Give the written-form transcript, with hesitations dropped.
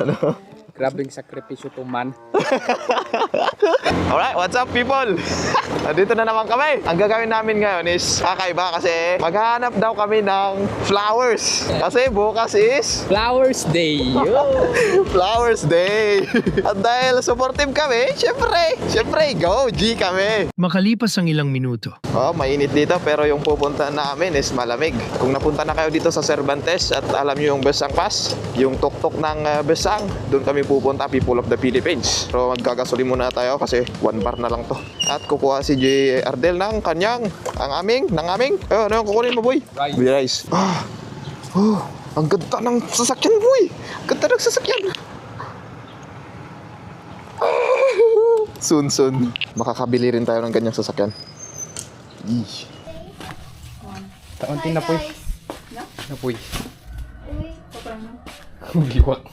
Ano? Grabing sakripisyo to man. Alright, what's up people? Dito na naman kami. Ang gagawin namin ngayon is kakaiba kasi maghahanap daw kami ng flowers. Kasi bukas is Flowers Day. Flowers Day. At dahil supportive kami, syempre, go G kami. Makalipas ang ilang minuto. Oh, mainit dito pero yung pupunta namin is malamig. Kung napunta na kayo dito sa Cervantes at alam nyo yung Besang Pass, yung tuktok ng Besang, doon kami pupunta, People of the Philippines. So maggagasoli muna tayo kasi 1 bar na lang to. At kukuha si J. Ardel ng kanyang, ng aming. Ano yung kukunin mo boy? Rice. Rice. Ang ganda ng sasakyan boy. Ganda ng sasakyan. Soon. Makakabili rin tayo ng ganyang sasakyan. Eesh. Tauntin na po. No? Napoy. Uy, paano? Giwak.